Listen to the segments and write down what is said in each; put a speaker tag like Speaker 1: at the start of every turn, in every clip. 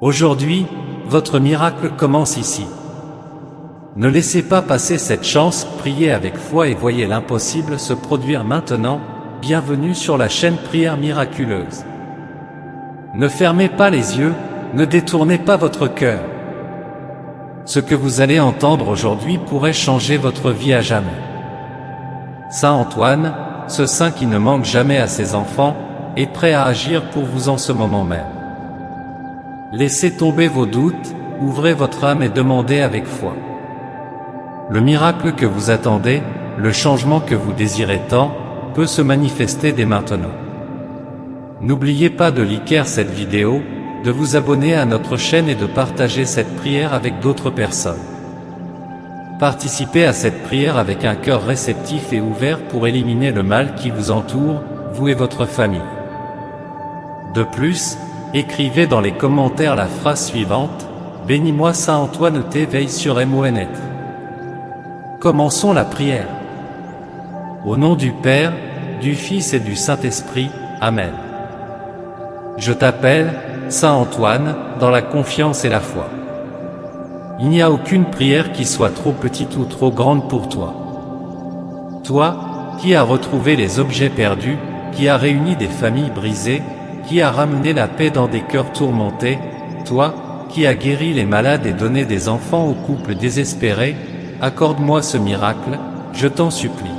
Speaker 1: Aujourd'hui, votre miracle commence ici. Ne laissez pas passer cette chance, priez avec foi et voyez l'impossible se produire maintenant. Bienvenue sur la chaîne Prière Miraculeuse. Ne fermez pas les yeux, ne détournez pas votre cœur. Ce que vous allez entendre aujourd'hui pourrait changer votre vie à jamais. Saint Antoine, ce saint qui ne manque jamais à ses enfants, est prêt à agir pour vous en ce moment même. Laissez tomber vos doutes, ouvrez votre âme et demandez avec foi. Le miracle que vous attendez, le changement que vous désirez tant, peut se manifester dès maintenant. N'oubliez pas de liker cette vidéo, de vous abonner à notre chaîne et de partager cette prière avec d'autres personnes. Participez à cette prière avec un cœur réceptif et ouvert pour éliminer le mal qui vous entoure, vous et votre famille. De plus, écrivez dans les commentaires la phrase suivante: Bénis-moi Saint Antoine, veille sur MONêtre. Commençons la prière. Au nom du Père, du Fils et du Saint-Esprit, Amen. Je t'appelle, Saint Antoine, dans la confiance et la foi. Il n'y a aucune prière qui soit trop petite ou trop grande pour toi. Toi, qui as retrouvé les objets perdus, qui as réuni des familles brisées, qui as ramené la paix dans des cœurs tourmentés, toi, qui as guéri les malades et donné des enfants aux couples désespérés, accorde-moi ce miracle, je t'en supplie.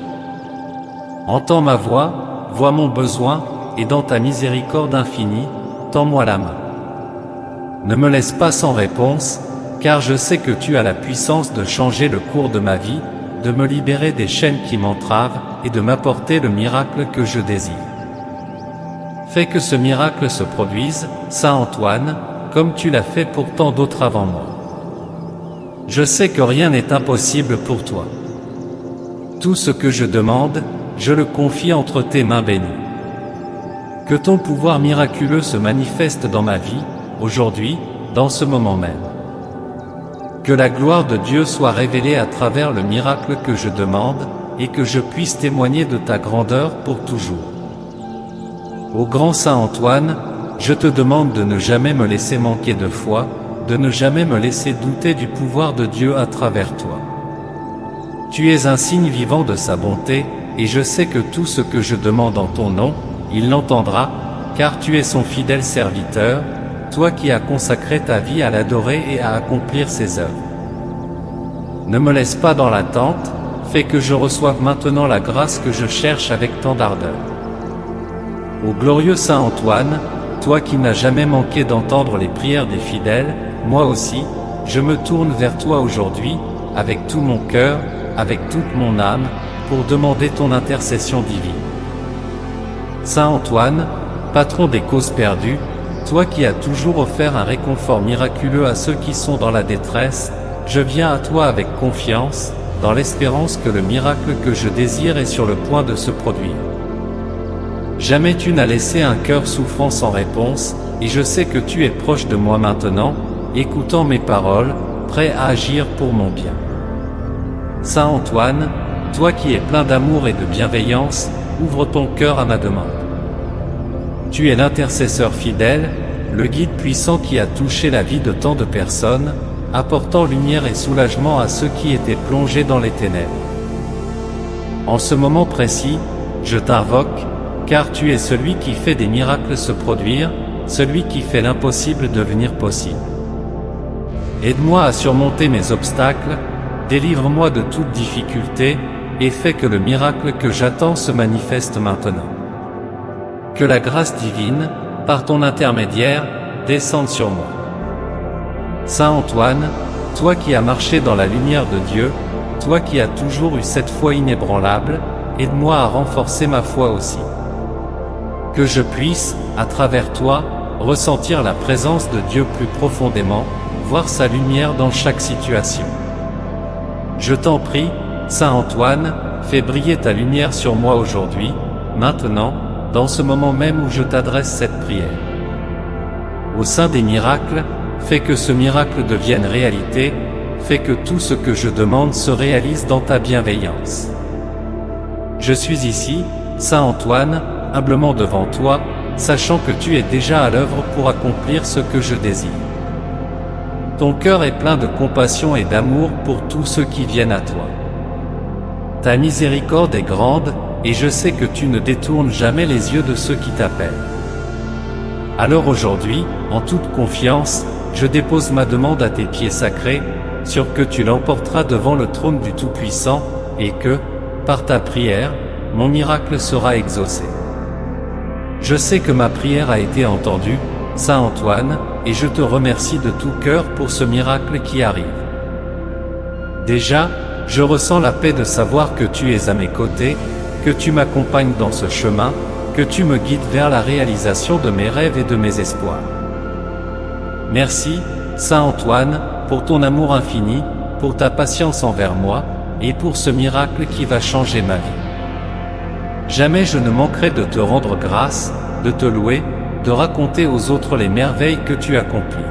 Speaker 1: Entends ma voix, vois mon besoin, et dans ta miséricorde infinie, tends-moi la main. Ne me laisse pas sans réponse, car je sais que tu as la puissance de changer le cours de ma vie, de me libérer des chaînes qui m'entravent, et de m'apporter le miracle que je désire. Fais que ce miracle se produise, Saint Antoine, comme tu l'as fait pour tant d'autres avant moi. Je sais que rien n'est impossible pour toi. Tout ce que je demande, je le confie entre tes mains bénies. Que ton pouvoir miraculeux se manifeste dans ma vie, aujourd'hui, dans ce moment même. Que la gloire de Dieu soit révélée à travers le miracle que je demande, et que je puisse témoigner de ta grandeur pour toujours. Ô grand Saint Antoine, je te demande de ne jamais me laisser manquer de foi, de ne jamais me laisser douter du pouvoir de Dieu à travers toi. Tu es un signe vivant de sa bonté, et je sais que tout ce que je demande en ton nom, il l'entendra, car tu es son fidèle serviteur, toi qui as consacré ta vie à l'adorer et à accomplir ses œuvres. Ne me laisse pas dans l'attente, fais que je reçoive maintenant la grâce que je cherche avec tant d'ardeur. Ô glorieux Saint Antoine, toi qui n'as jamais manqué d'entendre les prières des fidèles, moi aussi, je me tourne vers toi aujourd'hui, avec tout mon cœur, avec toute mon âme, pour demander ton intercession divine. Saint Antoine, patron des causes perdues, toi qui as toujours offert un réconfort miraculeux à ceux qui sont dans la détresse, je viens à toi avec confiance, dans l'espérance que le miracle que je désire est sur le point de se produire. Jamais tu n'as laissé un cœur souffrant sans réponse, et je sais que tu es proche de moi maintenant, écoutant mes paroles, prêt à agir pour mon bien. Saint Antoine, toi qui es plein d'amour et de bienveillance, ouvre ton cœur à ma demande. Tu es l'intercesseur fidèle, le guide puissant qui a touché la vie de tant de personnes, apportant lumière et soulagement à ceux qui étaient plongés dans les ténèbres. En ce moment précis, je t'invoque, car tu es celui qui fait des miracles se produire, celui qui fait l'impossible devenir possible. Aide-moi à surmonter mes obstacles, délivre-moi de toute difficulté, et fais que le miracle que j'attends se manifeste maintenant. Que la grâce divine, par ton intermédiaire, descende sur moi. Saint Antoine, toi qui as marché dans la lumière de Dieu, toi qui as toujours eu cette foi inébranlable, aide-moi à renforcer ma foi aussi. Que je puisse, à travers toi, ressentir la présence de Dieu plus profondément, voir sa lumière dans chaque situation. Je t'en prie, Saint Antoine, fais briller ta lumière sur moi aujourd'hui, maintenant, dans ce moment même où je t'adresse cette prière. Au sein des miracles, fais que ce miracle devienne réalité, fais que tout ce que je demande se réalise dans ta bienveillance. Je suis ici, Saint Antoine, humblement devant toi, sachant que tu es déjà à l'œuvre pour accomplir ce que je désire. Ton cœur est plein de compassion et d'amour pour tous ceux qui viennent à toi. Ta miséricorde est grande, et je sais que tu ne détournes jamais les yeux de ceux qui t'appellent. Alors aujourd'hui, en toute confiance, je dépose ma demande à tes pieds sacrés, sûr que tu l'emporteras devant le trône du Tout-Puissant, et que, par ta prière, mon miracle sera exaucé. Je sais que ma prière a été entendue, Saint Antoine, et je te remercie de tout cœur pour ce miracle qui arrive. Déjà, je ressens la paix de savoir que tu es à mes côtés, que tu m'accompagnes dans ce chemin, que tu me guides vers la réalisation de mes rêves et de mes espoirs. Merci, Saint Antoine, pour ton amour infini, pour ta patience envers moi, et pour ce miracle qui va changer ma vie. Jamais je ne manquerai de te rendre grâce, de te louer, de raconter aux autres les merveilles que tu accomplis.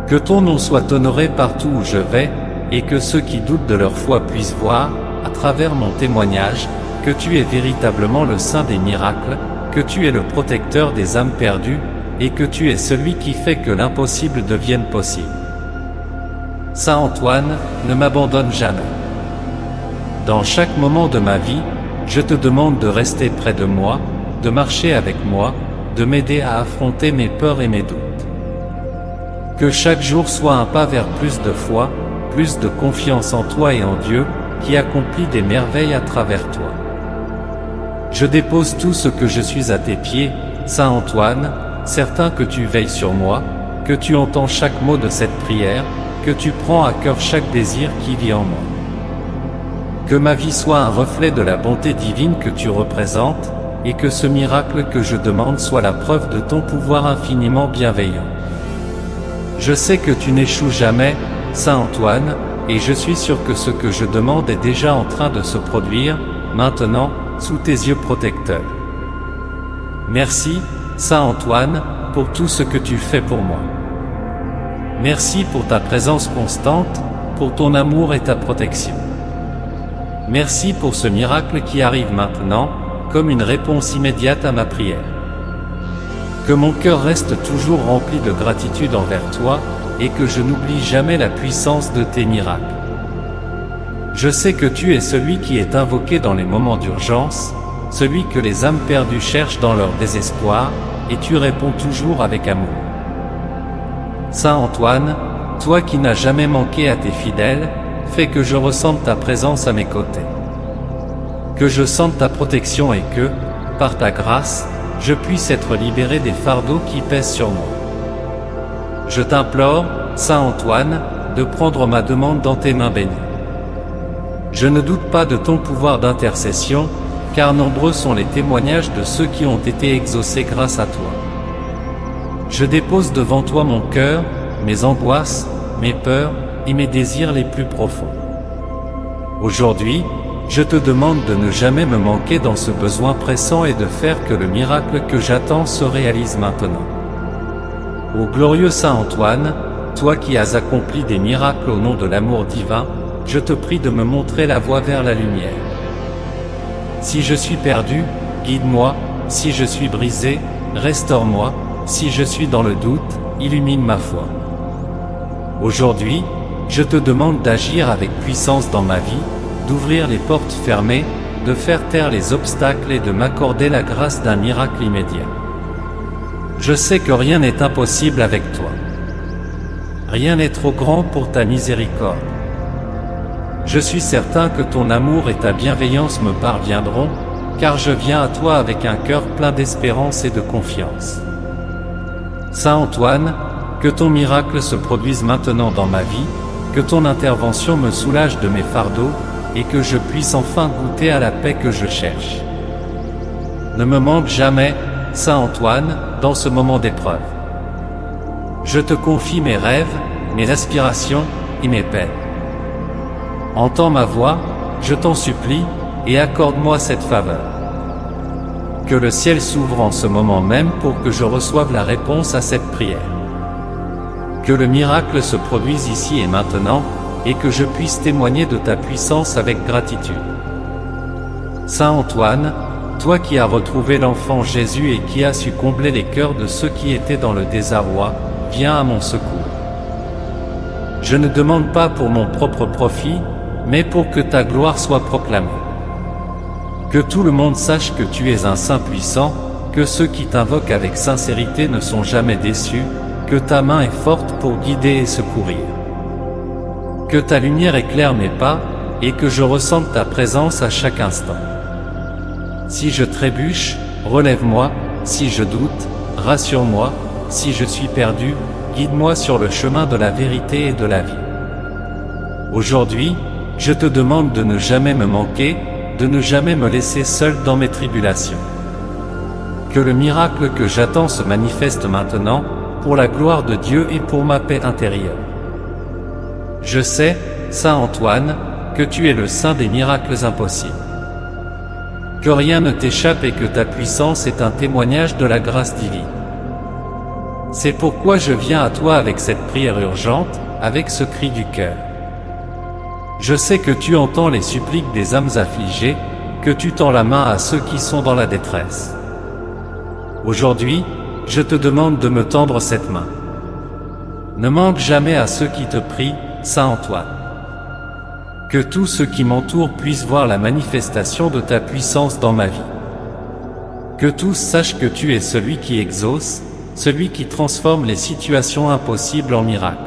Speaker 1: Que ton nom soit honoré partout où je vais, et que ceux qui doutent de leur foi puissent voir, à travers mon témoignage, que tu es véritablement le Saint des miracles, que tu es le protecteur des âmes perdues, et que tu es celui qui fait que l'impossible devienne possible. Saint Antoine, ne m'abandonne jamais. Dans chaque moment de ma vie, je te demande de rester près de moi, de marcher avec moi, de m'aider à affronter mes peurs et mes doutes. Que chaque jour soit un pas vers plus de foi, plus de confiance en toi et en Dieu, qui accomplit des merveilles à travers toi. Je dépose tout ce que je suis à tes pieds, Saint Antoine, certain que tu veilles sur moi, que tu entends chaque mot de cette prière, que tu prends à cœur chaque désir qui vit en moi. Que ma vie soit un reflet de la bonté divine que tu représentes, et que ce miracle que je demande soit la preuve de ton pouvoir infiniment bienveillant. Je sais que tu n'échoues jamais, Saint Antoine, et je suis sûr que ce que je demande est déjà en train de se produire, maintenant, sous tes yeux protecteurs. Merci, Saint Antoine, pour tout ce que tu fais pour moi. Merci pour ta présence constante, pour ton amour et ta protection. Merci pour ce miracle qui arrive maintenant, comme une réponse immédiate à ma prière. Que mon cœur reste toujours rempli de gratitude envers toi, et que je n'oublie jamais la puissance de tes miracles. Je sais que tu es celui qui est invoqué dans les moments d'urgence, celui que les âmes perdues cherchent dans leur désespoir, et tu réponds toujours avec amour. Saint Antoine, toi qui n'as jamais manqué à tes fidèles, fais que je ressente ta présence à mes côtés. Que je sente ta protection et que, par ta grâce, je puisse être libéré des fardeaux qui pèsent sur moi. Je t'implore, Saint Antoine, de prendre ma demande dans tes mains bénies. Je ne doute pas de ton pouvoir d'intercession, car nombreux sont les témoignages de ceux qui ont été exaucés grâce à toi. Je dépose devant toi mon cœur, mes angoisses, mes peurs et mes désirs les plus profonds. Aujourd'hui, je te demande de ne jamais me manquer dans ce besoin pressant et de faire que le miracle que j'attends se réalise maintenant. Ô glorieux Saint Antoine, toi qui as accompli des miracles au nom de l'amour divin, je te prie de me montrer la voie vers la lumière. Si je suis perdu, guide-moi, si je suis brisé, restaure-moi, si je suis dans le doute, illumine ma foi. Aujourd'hui, je te demande d'agir avec puissance dans ma vie, d'ouvrir les portes fermées, de faire taire les obstacles et de m'accorder la grâce d'un miracle immédiat. Je sais que rien n'est impossible avec toi. Rien n'est trop grand pour ta miséricorde. Je suis certain que ton amour et ta bienveillance me parviendront, car je viens à toi avec un cœur plein d'espérance et de confiance. Saint Antoine, que ton miracle se produise maintenant dans ma vie, que ton intervention me soulage de mes fardeaux, et que je puisse enfin goûter à la paix que je cherche. Ne me manque jamais, Saint Antoine, dans ce moment d'épreuve. Je te confie mes rêves, mes aspirations et mes peines. Entends ma voix, je t'en supplie, et accorde-moi cette faveur. Que le ciel s'ouvre en ce moment même pour que je reçoive la réponse à cette prière. Que le miracle se produise ici et maintenant, et que je puisse témoigner de ta puissance avec gratitude. Saint Antoine, toi qui as retrouvé l'enfant Jésus et qui as su combler les cœurs de ceux qui étaient dans le désarroi, viens à mon secours. je ne demande pas pour mon propre profit, mais pour que ta gloire soit proclamée. Que tout le monde sache que tu es un Saint puissant, que ceux qui t'invoquent avec sincérité ne sont jamais déçus, que ta main est forte pour guider et secourir. Que ta lumière éclaire mes pas, et que je ressente ta présence à chaque instant. Si je trébuche, relève-moi, si je doute, rassure-moi, si je suis perdu, guide-moi sur le chemin de la vérité et de la vie. Aujourd'hui, je te demande de ne jamais me manquer, de ne jamais me laisser seul dans mes tribulations. Que le miracle que j'attends se manifeste maintenant, pour la gloire de Dieu et pour ma paix intérieure. Je sais, Saint Antoine, que tu es le saint des miracles impossibles. Que rien ne t'échappe et que ta puissance est un témoignage de la grâce divine. C'est pourquoi je viens à toi avec cette prière urgente, avec ce cri du cœur. Je sais que tu entends les suppliques des âmes affligées, que tu tends la main à ceux qui sont dans la détresse. Aujourd'hui, je te demande de me tendre cette main. Ne manque jamais à ceux qui te prient, Saint Antoine. Que tous ceux qui m'entourent puissent voir la manifestation de ta puissance dans ma vie. Que tous sachent que tu es celui qui exauce, celui qui transforme les situations impossibles en miracles.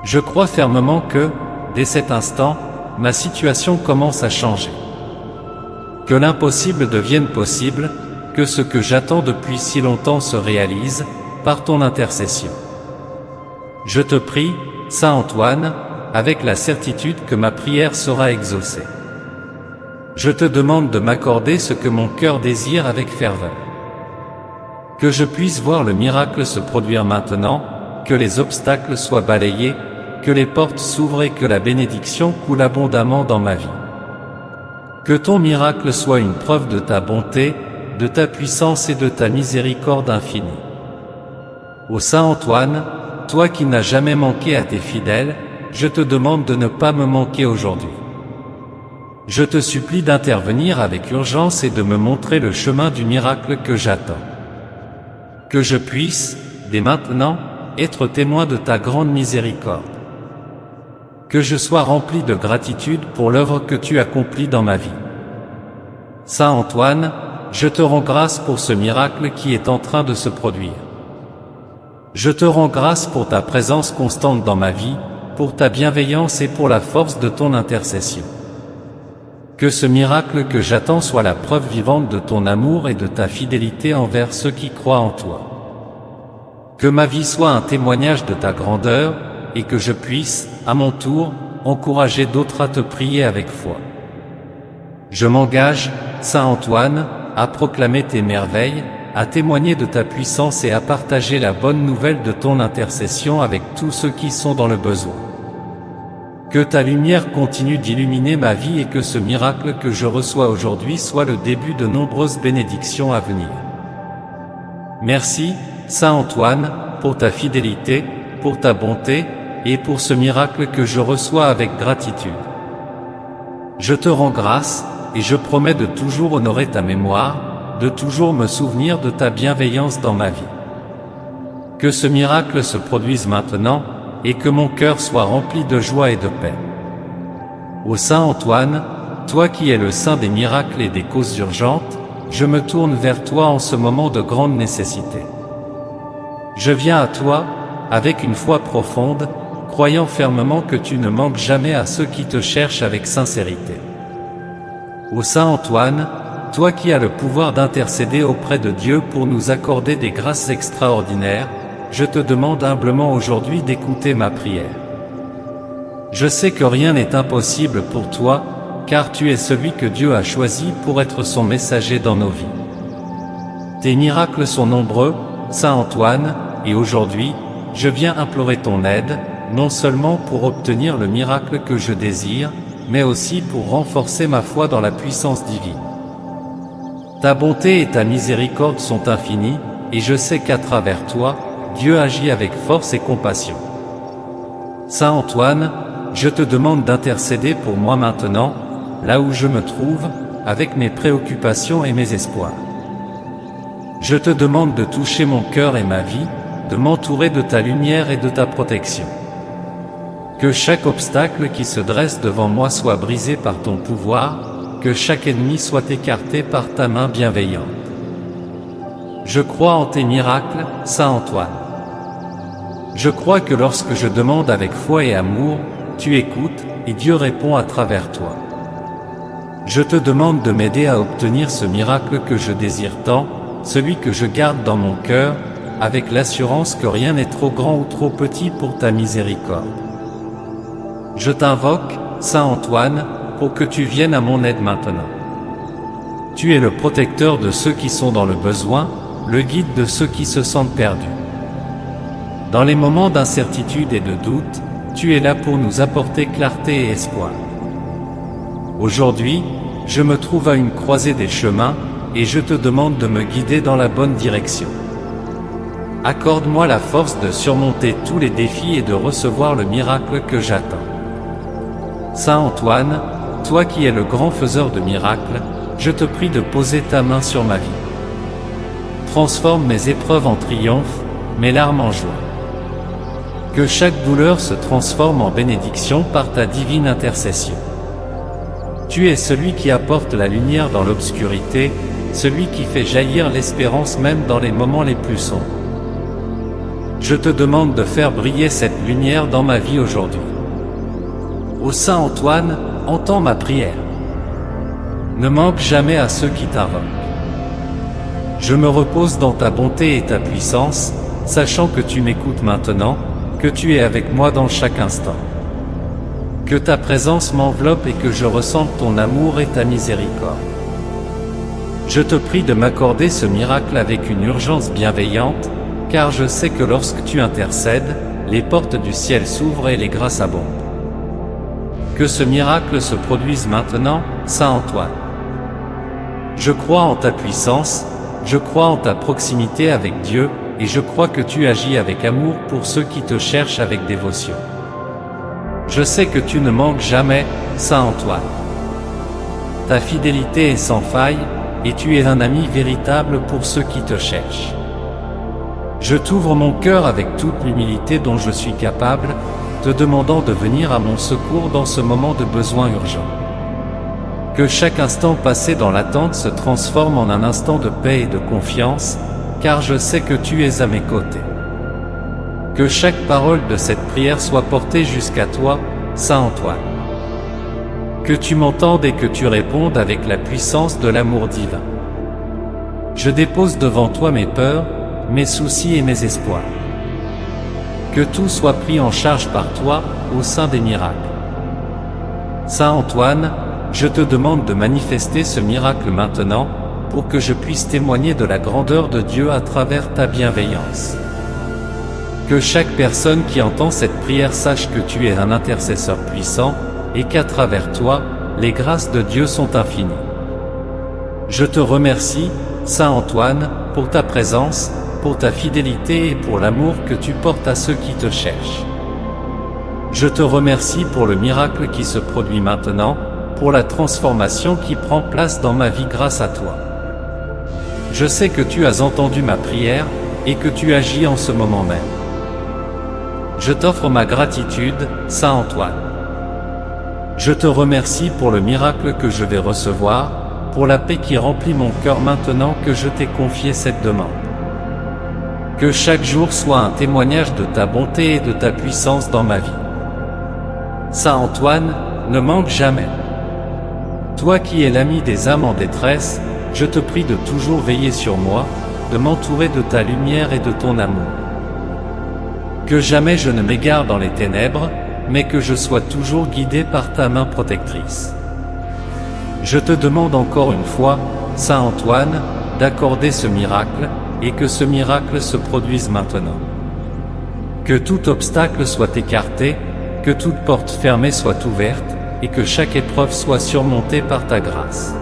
Speaker 1: Je crois fermement que, dès cet instant, ma situation commence à changer. Que l'impossible devienne possible, que ce que j'attends depuis si longtemps se réalise, par ton intercession. Je te prie, Saint Antoine, avec la certitude que ma prière sera exaucée. Je te demande de m'accorder ce que mon cœur désire avec ferveur. Que je puisse voir le miracle se produire maintenant, que les obstacles soient balayés, que les portes s'ouvrent et que la bénédiction coule abondamment dans ma vie. Que ton miracle soit une preuve de ta bonté, de ta puissance et de ta miséricorde infinie. Ô Saint Antoine, toi qui n'as jamais manqué à tes fidèles, je te demande de ne pas me manquer aujourd'hui. Je te supplie d'intervenir avec urgence et de me montrer le chemin du miracle que j'attends. Que je puisse, dès maintenant, être témoin de ta grande miséricorde. Que je sois rempli de gratitude pour l'œuvre que tu accomplis dans ma vie. Saint Antoine, je te rends grâce pour ce miracle qui est en train de se produire. Je te rends grâce pour ta présence constante dans ma vie, pour ta bienveillance et pour la force de ton intercession. Que ce miracle que j'attends soit la preuve vivante de ton amour et de ta fidélité envers ceux qui croient en toi. Que ma vie soit un témoignage de ta grandeur, et que je puisse, à mon tour, encourager d'autres à te prier avec foi. Je m'engage, Saint Antoine, à proclamer tes merveilles, à témoigner de ta puissance et à partager la bonne nouvelle de ton intercession avec tous ceux qui sont dans le besoin. Que ta lumière continue d'illuminer ma vie et que ce miracle que je reçois aujourd'hui soit le début de nombreuses bénédictions à venir. Merci, Saint Antoine, pour ta fidélité, pour ta bonté, et pour ce miracle que je reçois avec gratitude. Je te rends grâce, et je promets de toujours honorer ta mémoire, de toujours me souvenir de ta bienveillance dans ma vie. Que ce miracle se produise maintenant, et que mon cœur soit rempli de joie et de paix. Ô Saint Antoine, toi qui es le saint des miracles et des causes urgentes, je me tourne vers toi en ce moment de grande nécessité. Je viens à toi, avec une foi profonde, croyant fermement que tu ne manques jamais à ceux qui te cherchent avec sincérité. Ô Saint Antoine, toi qui as le pouvoir d'intercéder auprès de Dieu pour nous accorder des grâces extraordinaires, je te demande humblement aujourd'hui d'écouter ma prière. Je sais que rien n'est impossible pour toi, car tu es celui que Dieu a choisi pour être son messager dans nos vies. Tes miracles sont nombreux, Saint Antoine, et aujourd'hui, je viens implorer ton aide, non seulement pour obtenir le miracle que je désire, mais aussi pour renforcer ma foi dans la puissance divine. Ta bonté et ta miséricorde sont infinies, et je sais qu'à travers toi, Dieu agit avec force et compassion. Saint Antoine, je te demande d'intercéder pour moi maintenant, là où je me trouve, avec mes préoccupations et mes espoirs. Je te demande de toucher mon cœur et ma vie, de m'entourer de ta lumière et de ta protection. Que chaque obstacle qui se dresse devant moi soit brisé par ton pouvoir, que chaque ennemi soit écarté par ta main bienveillante. Je crois en tes miracles, Saint Antoine. Je crois que lorsque je demande avec foi et amour, tu écoutes, et Dieu répond à travers toi. Je te demande de m'aider à obtenir ce miracle que je désire tant, celui que je garde dans mon cœur, avec l'assurance que rien n'est trop grand ou trop petit pour ta miséricorde. Je t'invoque, Saint Antoine, pour que tu viennes à mon aide maintenant. Tu es le protecteur de ceux qui sont dans le besoin, le guide de ceux qui se sentent perdus. Dans les moments d'incertitude et de doute, tu es là pour nous apporter clarté et espoir. Aujourd'hui, je me trouve à une croisée des chemins, et je te demande de me guider dans la bonne direction. Accorde-moi la force de surmonter tous les défis et de recevoir le miracle que j'attends. Saint Antoine, toi qui es le grand faiseur de miracles, je te prie de poser ta main sur ma vie. Transforme mes épreuves en triomphe, mes larmes en joie. Que chaque douleur se transforme en bénédiction par ta divine intercession. Tu es celui qui apporte la lumière dans l'obscurité, celui qui fait jaillir l'espérance même dans les moments les plus sombres. Je te demande de faire briller cette lumière dans ma vie aujourd'hui. Ô Saint Antoine, entends ma prière. Ne manque jamais à ceux qui t'invoquent. Je me repose dans ta bonté et ta puissance, sachant que tu m'écoutes maintenant, que tu es avec moi dans chaque instant. Que ta présence m'enveloppe et que je ressente ton amour et ta miséricorde. Je te prie de m'accorder ce miracle avec une urgence bienveillante, car je sais que lorsque tu intercèdes, les portes du ciel s'ouvrent et les grâces abondent. Que ce miracle se produise maintenant, Saint Antoine. Je crois en ta puissance, je crois en ta proximité avec Dieu, et je crois que tu agis avec amour pour ceux qui te cherchent avec dévotion. Je sais que tu ne manques jamais, Saint Antoine. Ta fidélité est sans faille, et tu es un ami véritable pour ceux qui te cherchent. Je t'ouvre mon cœur avec toute l'humilité dont je suis capable, te demandant de venir à mon secours dans ce moment de besoin urgent. Que chaque instant passé dans l'attente se transforme en un instant de paix et de confiance, car je sais que tu es à mes côtés. Que chaque parole de cette prière soit portée jusqu'à toi, Saint Antoine. Que tu m'entendes et que tu répondes avec la puissance de l'amour divin. Je dépose devant toi mes peurs, mes soucis et mes espoirs. Que tout soit pris en charge par toi, au sein des miracles. Saint Antoine, je te demande de manifester ce miracle maintenant, pour que je puisse témoigner de la grandeur de Dieu à travers ta bienveillance. Que chaque personne qui entend cette prière sache que tu es un intercesseur puissant, et qu'à travers toi, les grâces de Dieu sont infinies. Je te remercie, Saint Antoine, pour ta présence, pour ta fidélité et pour l'amour que tu portes à ceux qui te cherchent. Je te remercie pour le miracle qui se produit maintenant, pour la transformation qui prend place dans ma vie grâce à toi. Je sais que tu as entendu ma prière, et que tu agis en ce moment même. Je t'offre ma gratitude, Saint Antoine. Je te remercie pour le miracle que je vais recevoir, pour la paix qui remplit mon cœur maintenant que je t'ai confié cette demande. Que chaque jour soit un témoignage de ta bonté et de ta puissance dans ma vie. Saint Antoine, ne manque jamais. Toi qui es l'ami des âmes en détresse, je te prie de toujours veiller sur moi, de m'entourer de ta lumière et de ton amour. Que jamais je ne m'égare dans les ténèbres, mais que je sois toujours guidé par ta main protectrice. Je te demande encore une fois, Saint Antoine, d'accorder ce miracle, et que ce miracle se produise maintenant. Que tout obstacle soit écarté, que toute porte fermée soit ouverte, et que chaque épreuve soit surmontée par ta grâce.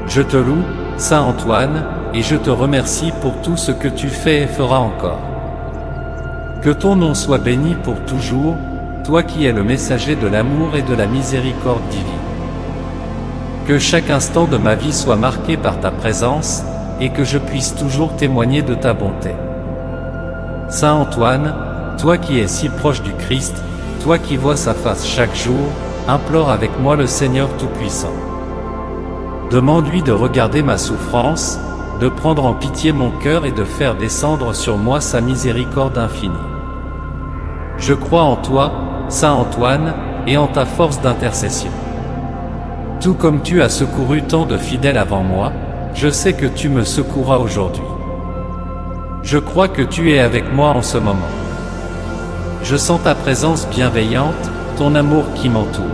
Speaker 1: Je te loue, Saint Antoine, et je te remercie pour tout ce que tu fais et feras encore. Que ton nom soit béni pour toujours, toi qui es le messager de l'amour et de la miséricorde divine. Que chaque instant de ma vie soit marqué par ta présence, et que je puisse toujours témoigner de ta bonté. Saint Antoine, toi qui es si proche du Christ, toi qui vois sa face chaque jour, implore avec moi le Seigneur Tout-Puissant. Demande-lui de regarder ma souffrance, de prendre en pitié mon cœur et de faire descendre sur moi sa miséricorde infinie. Je crois en toi, Saint Antoine, et en ta force d'intercession. Tout comme tu as secouru tant de fidèles avant moi, je sais que tu me secourras aujourd'hui. Je crois que tu es avec moi en ce moment. Je sens ta présence bienveillante, ton amour qui m'entoure.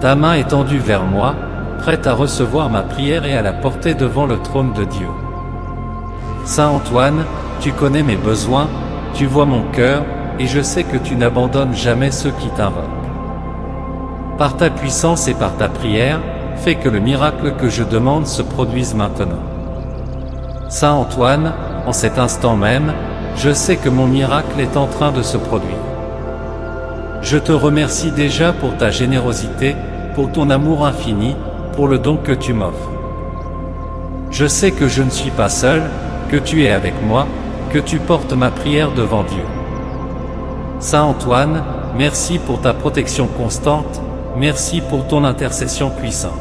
Speaker 1: Ta main est tendue vers moi, prête à recevoir ma prière et à la porter devant le trône de Dieu. Saint Antoine, tu connais mes besoins, tu vois mon cœur, et je sais que tu n'abandonnes jamais ceux qui t'invoquent. Par ta puissance et par ta prière, fais que le miracle que je demande se produise maintenant. Saint Antoine, en cet instant même, je sais que mon miracle est en train de se produire. Je te remercie déjà pour ta générosité, pour ton amour infini, pour le don que tu m'offres. Je sais que je ne suis pas seul, que tu es avec moi, que tu portes ma prière devant Dieu. Saint Antoine, merci pour ta protection constante, merci pour ton intercession puissante.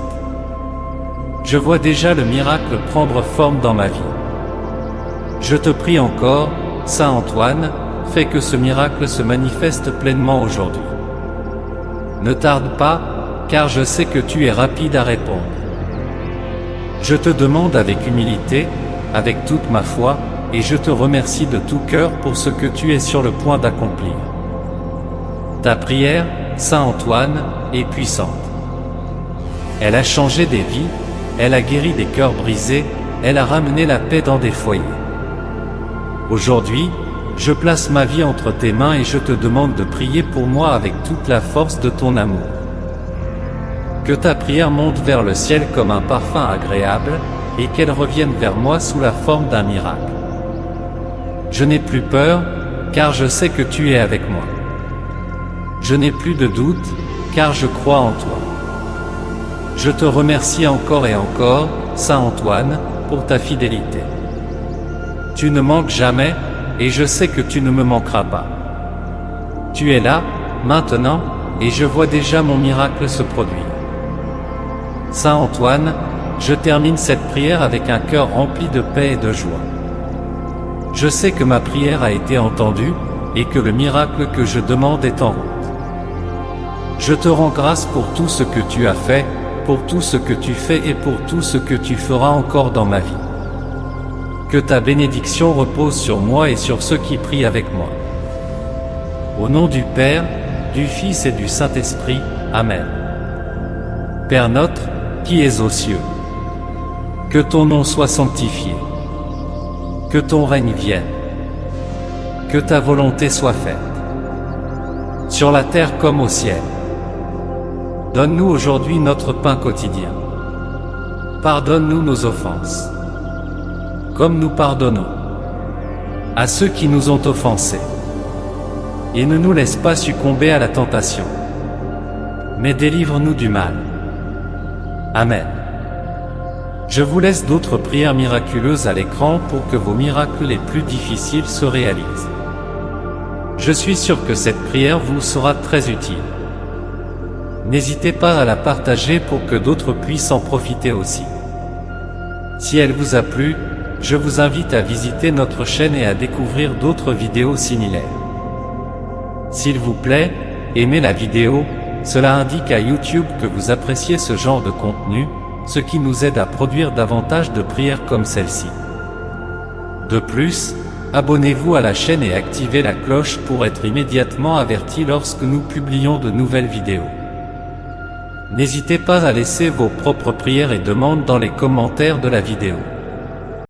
Speaker 1: Je vois déjà le miracle prendre forme dans ma vie. Je te prie encore, Saint Antoine, fais que ce miracle se manifeste pleinement aujourd'hui. Ne tarde pas, car je sais que tu es rapide à répondre. Je te demande avec humilité, avec toute ma foi, et je te remercie de tout cœur pour ce que tu es sur le point d'accomplir. Ta prière, Saint Antoine, est puissante. Elle a changé des vies, elle a guéri des cœurs brisés, elle a ramené la paix dans des foyers. Aujourd'hui, je place ma vie entre tes mains et je te demande de prier pour moi avec toute la force de ton amour. Que ta prière monte vers le ciel comme un parfum agréable, et qu'elle revienne vers moi sous la forme d'un miracle. Je n'ai plus peur, car je sais que tu es avec moi. Je n'ai plus de doute, car je crois en toi. Je te remercie encore et encore, Saint Antoine, pour ta fidélité. Tu ne manques jamais, et je sais que tu ne me manqueras pas. Tu es là, maintenant, et je vois déjà mon miracle se produire. Saint Antoine, je termine cette prière avec un cœur rempli de paix et de joie. Je sais que ma prière a été entendue, et que le miracle que je demande est en route. Je te rends grâce pour tout ce que tu as fait, pour tout ce que tu fais et pour tout ce que tu feras encore dans ma vie. Que ta bénédiction repose sur moi et sur ceux qui prient avec moi. Au nom du Père, du Fils et du Saint-Esprit, Amen. Père notre, qui es aux cieux, que ton nom soit sanctifié, que ton règne vienne, que ta volonté soit faite, sur la terre comme au ciel. Donne-nous aujourd'hui notre pain quotidien. Pardonne-nous nos offenses, comme nous pardonnons à ceux qui nous ont offensés. Et ne nous laisse pas succomber à la tentation, mais délivre-nous du mal. Amen. Je vous laisse d'autres prières miraculeuses à l'écran pour que vos miracles les plus difficiles se réalisent. Je suis sûr que cette prière vous sera très utile. N'hésitez pas à la partager pour que d'autres puissent en profiter aussi. Si elle vous a plu, je vous invite à visiter notre chaîne et à découvrir d'autres vidéos similaires. S'il vous plaît, aimez la vidéo, cela indique à YouTube que vous appréciez ce genre de contenu, ce qui nous aide à produire davantage de prières comme celle-ci. De plus, abonnez-vous à la chaîne et activez la cloche pour être immédiatement averti lorsque nous publions de nouvelles vidéos. N'hésitez pas à laisser vos propres prières et demandes dans les commentaires de la vidéo.